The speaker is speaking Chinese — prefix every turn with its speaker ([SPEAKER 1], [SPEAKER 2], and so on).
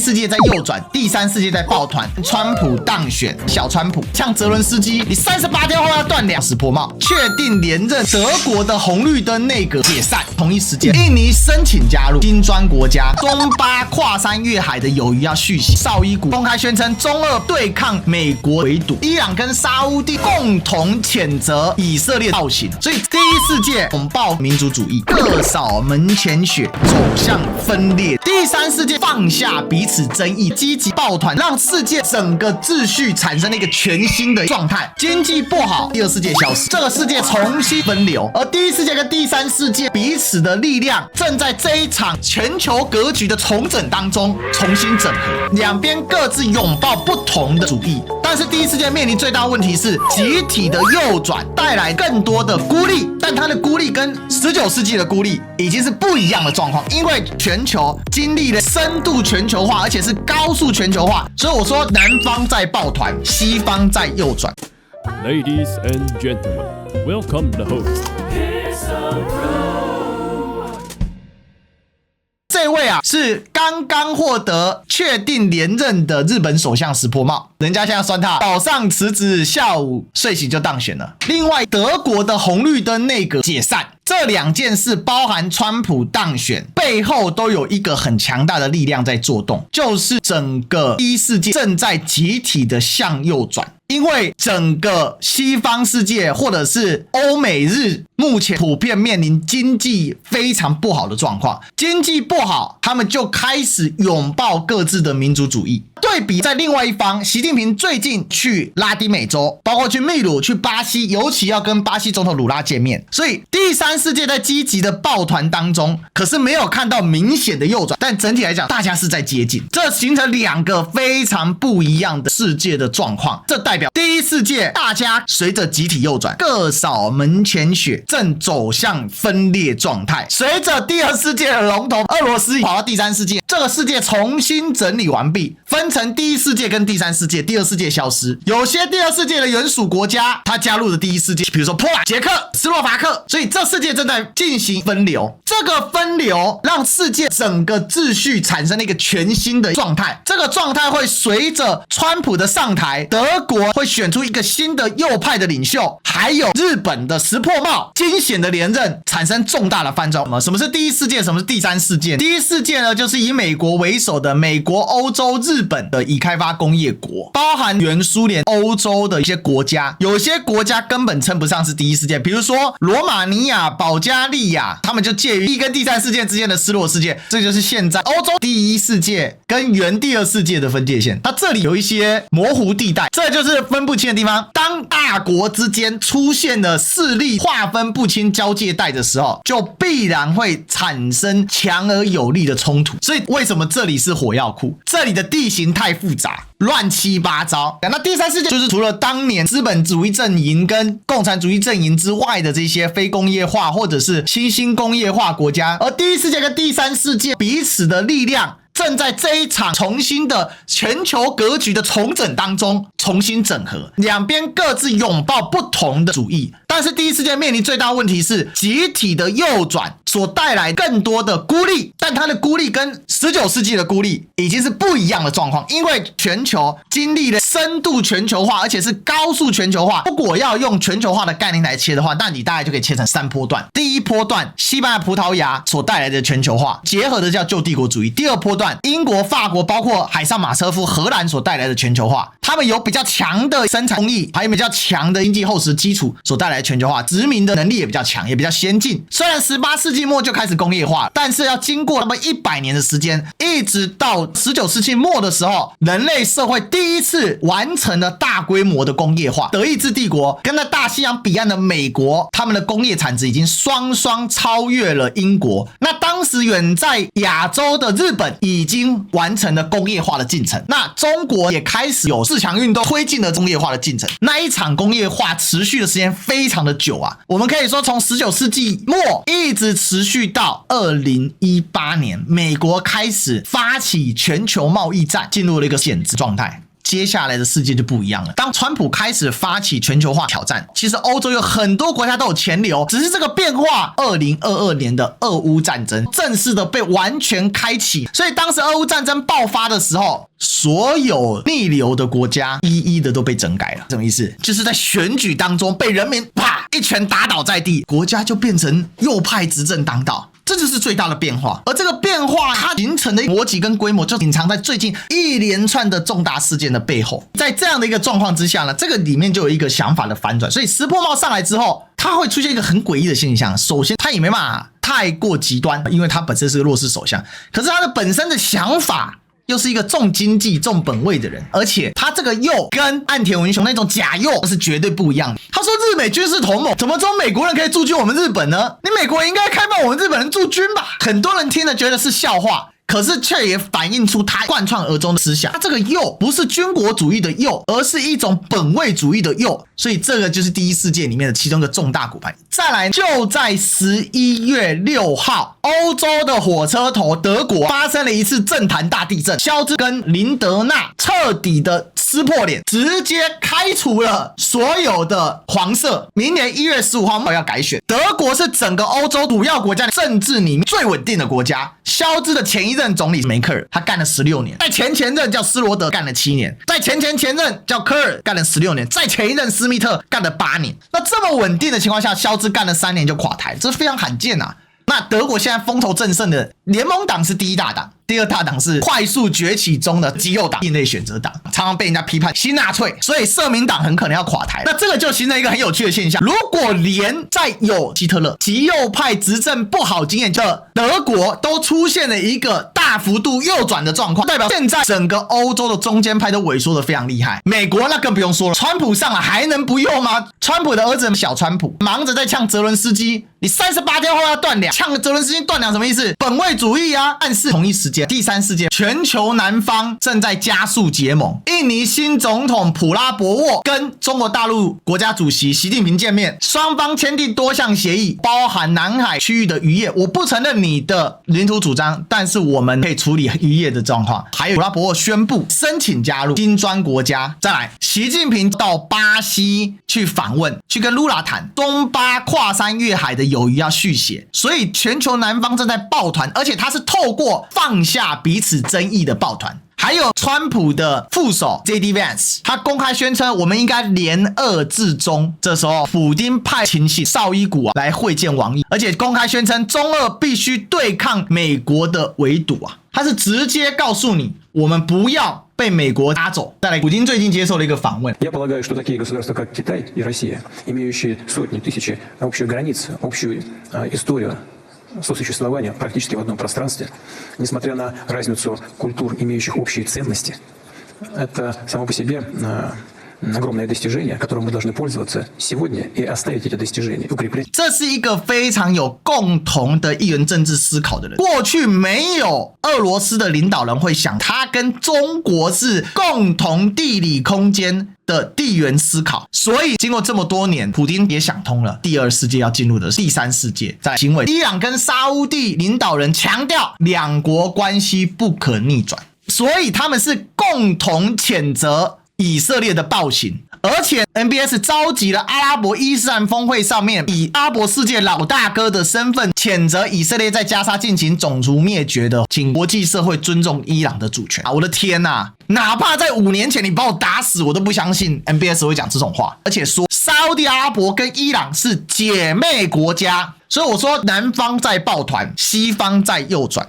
[SPEAKER 1] 世界在右转，第三世界在抱团，川普当选，小川普像泽伦斯基，你38天后要断粮食破帽，确定连任，德国的红绿灯内阁解散，同一时间，印尼申请加入金砖国家，中巴跨山越海的友谊要续写，绍伊古公开宣称中俄对抗美国围堵，伊朗跟沙烏地共同谴责以色列暴行，所以第一世界拥抱民族主义，各扫门前雪，走向分裂；第三世界放下彼此争议，积极抱团，让世界整个秩序产生了一个全新的状态。经济不好，第二世界消失，这个世界重新分流，而第一世界跟第三世界彼此的力量正在这一场全球格局的重整当中重新整合，两边各自拥抱不同的主义。但是第一世界面临最大的问题是集体的右转带来更多的孤立，但它的孤立跟19世纪的孤立已经是不一样的状况，因为全球经历了深度全球化，而且是高速全球化，所以我说南方在抱团，西方在右转。
[SPEAKER 2] Ladies and gentlemen, welcome the host.
[SPEAKER 1] 这位啊是刚刚获得确定连任的日本首相石破茂，人家现在酸他早上辞职，下午睡醒就当选了。另外，德国的红绿灯内阁解散。这两件事包含川普当选，背后都有一个很强大的力量在作动，就是整个第一世界正在集体的向右转。因为整个西方世界或者是欧美日目前普遍面临经济非常不好的状况，经济不好，他们就开始拥抱各自的民族主义。对比在另外一方，习近平最近去拉丁美洲，包括去秘鲁、去巴西，尤其要跟巴西总统鲁拉见面，所以第三世界在积极的抱团当中，可是没有看到明显的右转，但整体来讲，大家是在接近，这形成两个非常不一样的世界的状况。这代表第一世界大家随着集体右转，各扫门前雪，正走向分裂状态。随着第二世界的龙头俄罗斯跑到第三世界，这个世界重新整理完毕，分成第一世界跟第三世界，第二世界消失。有些第二世界的原属国家，它加入了第一世界，比如说波兰、捷克、斯洛伐克，所以这世界正在进行分流。这个分流让世界整个秩序产生了一个全新的状态。这个状态会随着川普的上台，德国会选出一个新的右派的领袖，还有日本的石破茂惊险的连任，产生重大的翻转。什么是第一世界？什么是第三世界？第一世界呢，就是以美国为首的美国、欧洲、日本的已开发工业国，包含原苏联、欧洲的一些国家，有些国家根本称不上是第一世界，比如说罗马尼亚、保加利亚，他们就介于第一跟第三世界之间的失落世界，这就是现在欧洲第一世界跟原第二世界的分界线。它这里有一些模糊地带，这就是分不清的地方。当大国之间出现了势力划分不清交界带的时候，就必然会产生强而有力的冲突。所以为什么这里是火药库？这里的地形太复杂，乱七八糟。那第三世界就是除了当年资本主义阵营跟共产主义阵营之外的这些非工业化或者是新兴工业化国家，而第一世界跟第三世界彼此的力量正在这一场重新的全球格局的重整当中重新整合，两边各自拥抱不同的主义。但是第一世界面临最大的问题是集体的右转所带来更多的孤立，但它的孤立跟19世纪的孤立已经是不一样的状况，因为全球经历了深度全球化，而且是高速全球化。如果要用全球化的概念来切的话，那你大概就可以切成3波段。第一波段，西班牙、葡萄牙所带来的全球化，结合的叫旧帝国主义。第二波段，英国、法国，包括海上马车夫、荷兰所带来的全球化，他们有比较强的生产工艺，还有比较强的经济厚实基础所带来的全球化，殖民的能力也比较强，也比较先进。虽然18世纪末就开始工业化，但是要经过那么100年的时间，一直到19世纪末的时候，人类社会第一次完成了大规模的工业化。德意志帝国跟那大西洋彼岸的美国，他们的工业产值已经双双超越了英国。那当时远在亚洲的日本已经完成了工业化的进程，那中国也开始有4强运动推进了工业化的进程。那一场工业化持续的时间非常的久啊，我们可以说从19世纪末一直持续到2018年，美国开始发起全球贸易战，进入了一个险制状态。接下来的世界就不一样了。当川普开始发起全球化挑战，其实欧洲有很多国家都有潜流，只是这个变化，2022年的俄乌战争正式的被完全开启。所以当时俄乌战争爆发的时候，所有逆流的国家一一的都被整改了。什么意思？就是在选举当中被人民啪一拳打倒在地，国家就变成右派执政当道。这就是最大的变化，而这个变化它形成的逻辑跟规模就隐藏在最近一连串的重大事件的背后。在这样的一个状况之下呢，这个里面就有一个想法的反转。所以石破茂上来之后，它会出现一个很诡异的现象。首先，他也没办法太过极端，因为他本身是个弱势首相，可是他的本身的想法又是一个重经济重本位的人，而且他这个右跟岸田文雄那种假右是绝对不一样的。他说日美军事同盟，怎么只有美国人可以驻军我们日本呢？你美国人应该开放我们日本人驻军吧？很多人听了觉得是笑话，可是却也反映出他贯穿而中的思想。他这个右不是军国主义的右，而是一种本位主义的右，所以这个就是第一世界里面的其中一个重大骨牌。再来，就在11月6号，欧洲的火车头德国发生了一次政坛大地震，肖兹跟林德纳彻底的撕破脸，直接开除了所有的黄色。明年1月15号要改选，德国是整个欧洲主要国家的政治里面最稳定的国家。肖兹的前一任总理梅克尔，他干了16年，在前任叫施罗德干了7年，在前任叫科尔干了16年，在前一任施密特干了8年。那这么稳定的情况下，肖兹干了3年就垮台，这是非常罕见啊。那德国现在风头正盛的联盟党是第一大党，第二大党是快速崛起中的极右党另类选择党，常常被人家批判新纳粹，所以社民党很可能要垮台。那这个就形成一个很有趣的现象，如果连在有希特勒极右派执政不好经验的德国都出现了一个大幅度右转的状况，代表现在整个欧洲的中间派都萎缩的非常厉害。美国那更不用说了，川普上来还能不右吗？川普的儿子小川普忙着在呛泽伦斯基，你38天后要断粮，呛泽伦斯基断粮什么意思？本位主义啊！暗示同一时间，第三世界全球南方正在加速结盟。印尼新总统普拉博沃跟中国大陆国家主席习近平见面，双方签订多项协议，包含南海区域的渔业。我不承认你的领土主张，但是我们可以处理渔业的状况。还有普拉博沃宣布申请加入金砖国家。再来，习近平到巴西去访问，去跟卢拉谈东巴跨山越海的友谊要续写。所以全球南方正在抱团，而且他是透过放下彼此争议的抱团。还有川普的副手 JD Vance， 他公开宣称我们应该联俄制中。这时候普丁派亲信绍伊古来会见王毅，而且公开宣称中俄必须对抗美国的围堵啊！他是直接告诉你，我们不要被美国打走。再来，普丁最近接受了一个访问。
[SPEAKER 3] Я полагаю, что такие государства, как Китай и Россия, имеющие сотни, тысячи общих границ, общую историю сосуществования практически в одном пространстве, несмотря на разницу культур, имеющих общие ценности, это само по себе огромное достижение, которым мы должны пользоваться сегодня и оставить эти достижения, укреплять.
[SPEAKER 1] 这是一个非常有共同的一元政治思考的人。过去没有俄罗斯的领导人会想，他跟中国是共同地理空间的地缘思考。所以经过这么多年，普丁也想通了，第二世界要进入的是第三世界。在行为，伊朗跟沙烏地领导人强调两国关系不可逆转，所以他们是共同谴责以色列的暴行。而且 NBS 召集了阿拉伯伊斯兰峰会上面以阿拉伯世界老大哥的身份谴责以色列在加沙进行种族灭绝的，请国际社会尊重伊朗的主权。我的天哪，哪怕在5年前你把我打死，我都不相信 NBS 会讲这种话。而且说沙烏地阿拉伯跟伊朗是姐妹国家，所以我说南方在抱团，西方在右转。